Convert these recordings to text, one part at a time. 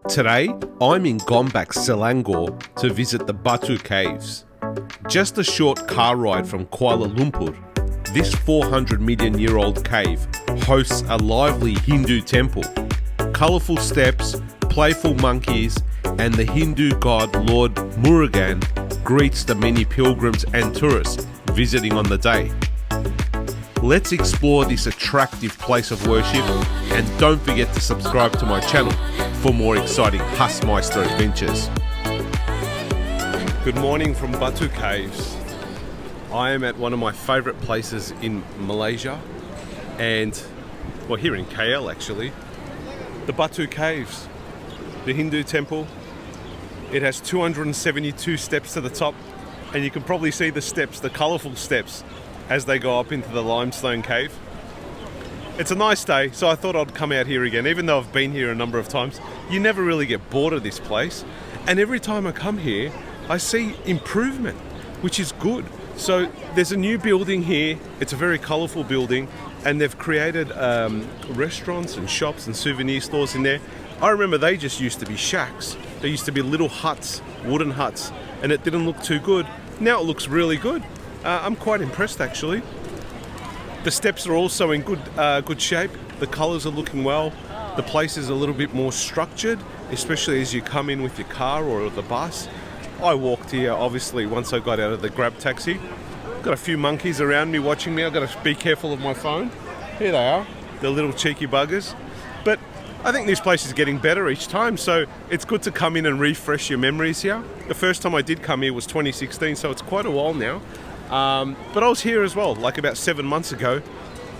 Today, I'm in Gombak, Selangor to visit the Batu Caves. Just a short car ride from Kuala Lumpur, this 400 million year old cave hosts a lively Hindu temple, colourful steps, playful monkeys, and the Hindu god Lord Murugan greets the many pilgrims and tourists visiting on the day. Let's explore this attractive place of worship, and don't forget to subscribe to my channel for more exciting Hassmeister adventures. Good morning from Batu Caves. I am at one of my favourite places in Malaysia, and well, here in KL actually, the Batu Caves, the Hindu temple. It has 272 steps to the top, and you can probably see the steps, the colourful steps, as they go up into the limestone cave. It's a nice day, so I thought I'd come out here again. Even though I've been here a number of times, you never really get bored of this place. And every time I come here, I see improvement, which is good. So there's a new building here. It's a very colourful building, and they've created restaurants and shops and souvenir stores in there. I remember they just used to be shacks. They used to be little huts, wooden huts, and it didn't look too good. Now it looks really good. I'm quite impressed actually. The steps are also in good shape. The colours are looking well. The place is a little bit more structured, especially as you come in with your car or the bus. I walked here obviously once I got out of the Grab taxi. Got a few monkeys around me watching me. I've got to be careful of my phone. Here they are, the little cheeky buggers. But I think this place is getting better each time, so it's good to come in and refresh your memories here. The first time I did come here was 2016, so it's quite a while now. But I was here as well, like about 7 months ago,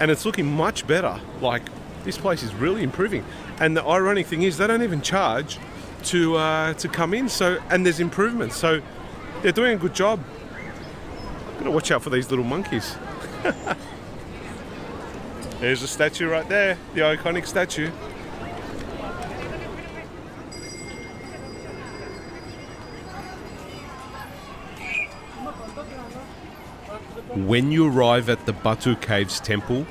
and it's looking much better. Like, this place is really improving. And the ironic thing is they don't even charge to come in, so, and there's improvements, so they're doing a good job. Gotta watch out for these little monkeys. There's a statue right there, the iconic statue. When you arrive at the Batu Caves temple,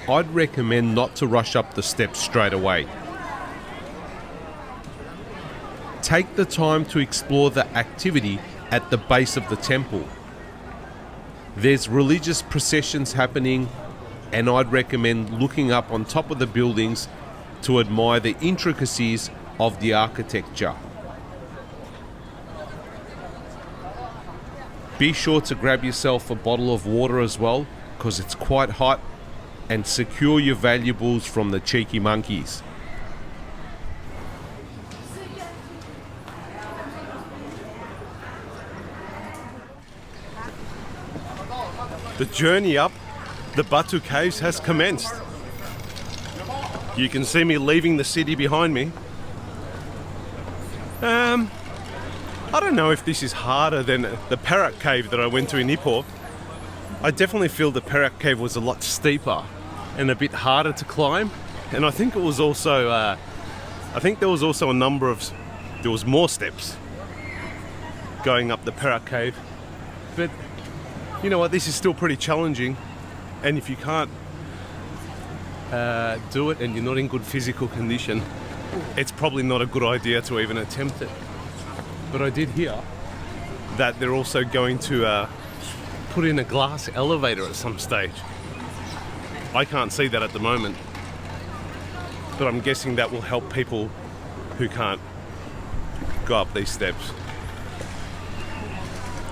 I'd recommend not to rush up the steps straight away. Take the time to explore the activity at the base of the temple. There's religious processions happening, and I'd recommend looking up on top of the buildings to admire the intricacies of the architecture. Be sure to grab yourself a bottle of water as well, because it's quite hot, and secure your valuables from the cheeky monkeys. The journey up the Batu Caves has commenced. You can see me leaving the city behind me. I don't know if this is harder than the Perak Cave that I went to in Ipoh. I definitely feel the Perak Cave was a lot steeper and a bit harder to climb. And I think it was also, there was more steps going up the Perak Cave. But you know what, this is still pretty challenging. And if you can't do it and you're not in good physical condition, it's probably not a good idea to even attempt it. But I did hear that they're also going to put in a glass elevator at some stage. I can't see that at the moment, but I'm guessing that will help people who can't go up these steps.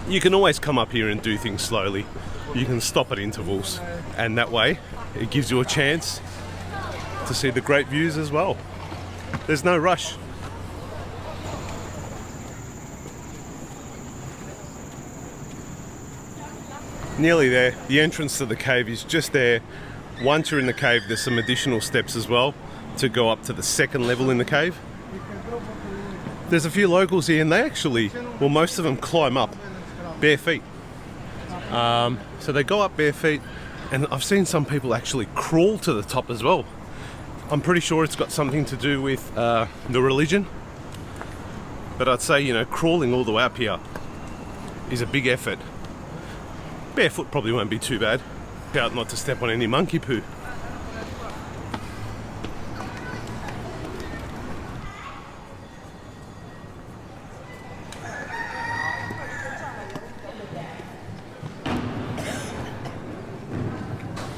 You can always come up here and do things slowly. You can stop at intervals, and that way it gives you a chance to see the great views as well. There's no rush. Nearly there. The entrance to the cave is just there. Once you're in the cave, there's some additional steps as well to go up to the second level in the cave. There's a few locals here, and they actually, well, most of them climb up bare feet. So they go up bare feet, and I've seen some people actually crawl to the top as well. I'm pretty sure it's got something to do with the religion. But I'd say, you know, crawling all the way up here is a big effort. Barefoot probably won't be too bad. Out not to step on any monkey poo.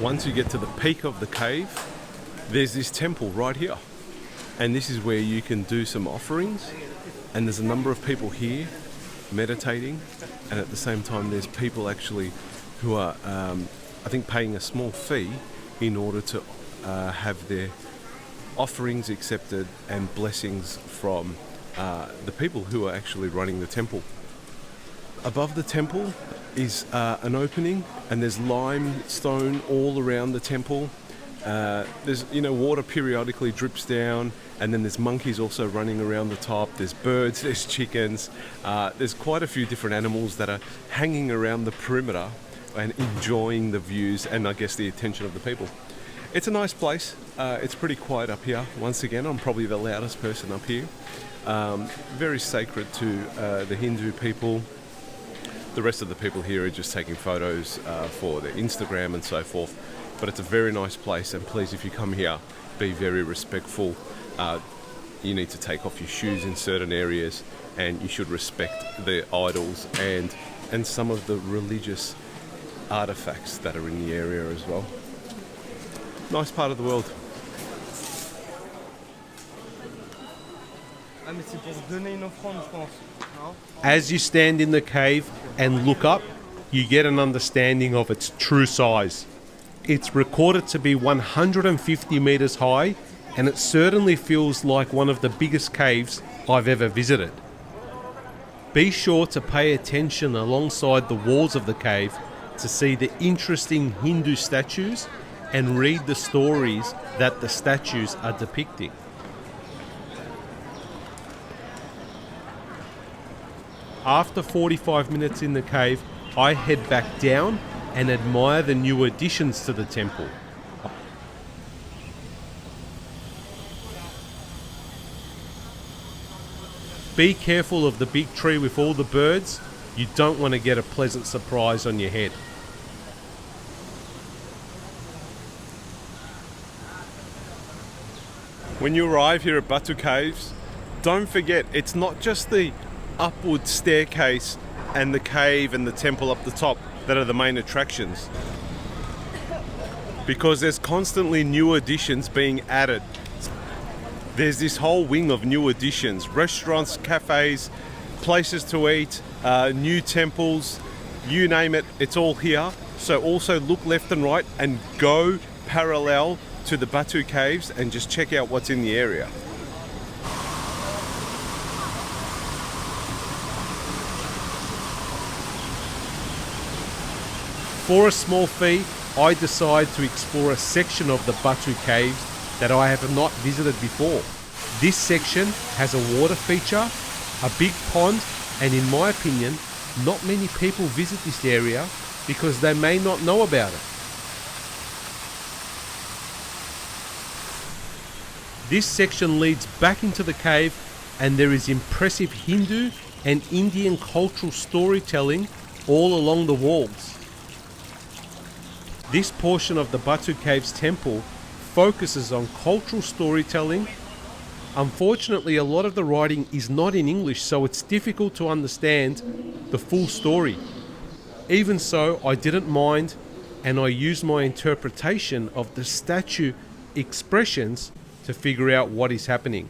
once you get to the peak of the cave, there's this temple right here. And this is where you can do some offerings. And there's a number of people here meditating. And at the same time, there's people actually who are, I think, paying a small fee in order to have their offerings accepted and blessings from the people who are actually running the temple. Above the temple is an opening, and there's limestone all around the temple. There's, water periodically drips down, and then there's monkeys also running around the top. There's birds, there's chickens. There's quite a few different animals that are hanging around the perimeter and enjoying the views and I guess the attention of the people. It's a nice place. It's pretty quiet up here. Once again, I'm probably the loudest person up here. Very sacred to the Hindu people. The rest of the people here are just taking photos for their Instagram and so forth. But it's a very nice place, and please, if you come here, be very respectful. You need to take off your shoes in certain areas, and you should respect the idols and some of the religious artifacts that are in the area as well. Nice part of the world. As you stand in the cave and look up, you get an understanding of its true size. It's recorded to be 150 metres high, and it certainly feels like one of the biggest caves I've ever visited. Be sure to pay attention alongside the walls of the cave to see the interesting Hindu statues and read the stories that the statues are depicting. After 45 minutes in the cave, I head back down and admire the new additions to the temple. Be careful of the big tree with all the birds. You don't want to get a pleasant surprise on your head. When you arrive here at Batu Caves, don't forget it's not just the upward staircase and the cave and the temple up the top that are the main attractions, because there's constantly new additions being added. There's this whole wing of new additions, restaurants, cafes, places to eat, new temples, you name it, it's all here. So also look left and right and go parallel to the Batu Caves and just check out what's in the area. For a small fee, I decide to explore a section of the Batu Caves that I have not visited before. This section has a water feature, a big pond, and in my opinion, not many people visit this area because they may not know about it. This section leads back into the cave, and there is impressive Hindu and Indian cultural storytelling all along the walls. This portion of the Batu Caves temple focuses on cultural storytelling. Unfortunately, a lot of the writing is not in English, so it's difficult to understand the full story. Even so, I didn't mind, and I used my interpretation of the statue expressions to figure out what is happening.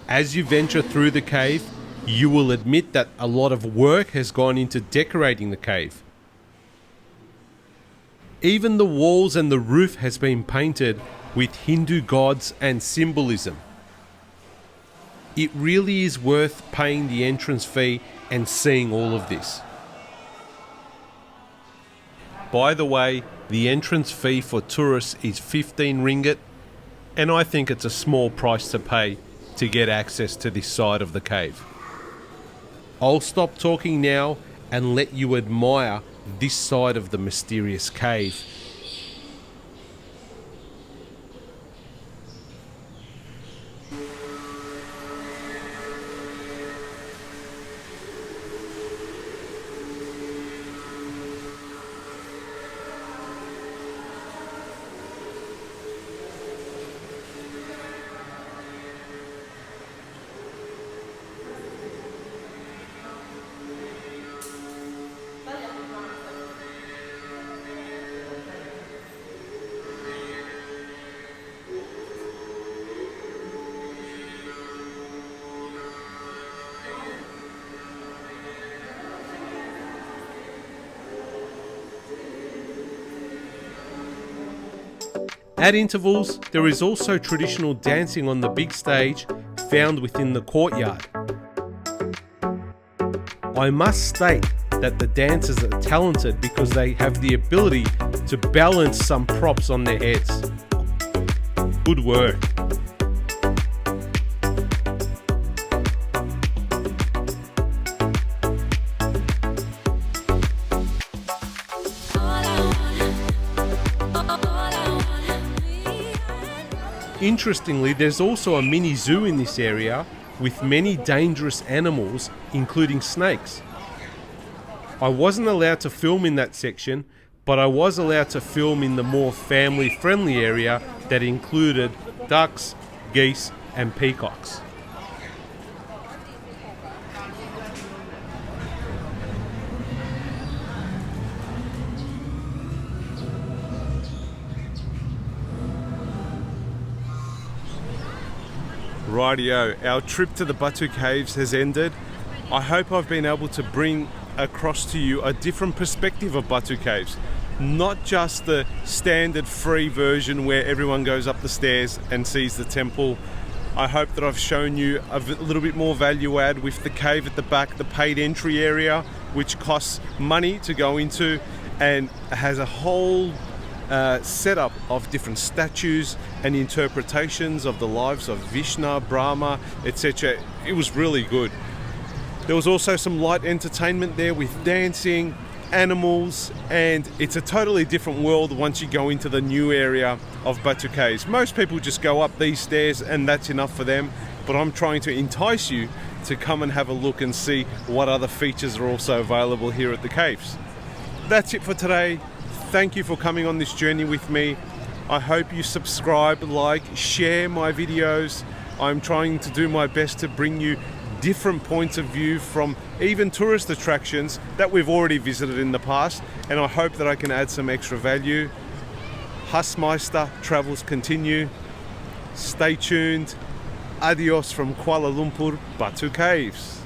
As you venture through the cave, you will admit that a lot of work has gone into decorating the cave. Even the walls and the roof has been painted with Hindu gods and symbolism. It really is worth paying the entrance fee and seeing all of this. By the way, the entrance fee for tourists is 15 ringgit, and I think it's a small price to pay to get access to this side of the cave. I'll stop talking now and let you admire this side of the mysterious cave. At intervals, there is also traditional dancing on the big stage found within the courtyard. I must state that the dancers are talented because they have the ability to balance some props on their heads. Good work. Interestingly, there's also a mini zoo in this area with many dangerous animals, including snakes. I wasn't allowed to film in that section, but I was allowed to film in the more family-friendly area that included ducks, geese, and peacocks. Rightio, our trip to the Batu Caves has ended. I hope I've been able to bring across to you a different perspective of Batu Caves. Not just the standard free version where everyone goes up the stairs and sees the temple. I hope that I've shown you a little bit more value add with the cave at the back, the paid entry area, which costs money to go into and has a whole setup of different statues and interpretations of the lives of Vishnu, Brahma, etc. It was really good. There was also some light entertainment there with dancing, animals, and it's a totally different world once you go into the new area of Batu Caves. Most people just go up these stairs and that's enough for them, but I'm trying to entice you to come and have a look and see what other features are also available here at the caves. That's it for today. Thank you for coming on this journey with me. I hope you subscribe, like, share my videos. I'm trying to do my best to bring you different points of view from even tourist attractions that we've already visited in the past, and I hope that I can add some extra value. Hassmeister travels continue. Stay tuned. Adios from Kuala Lumpur, Batu Caves.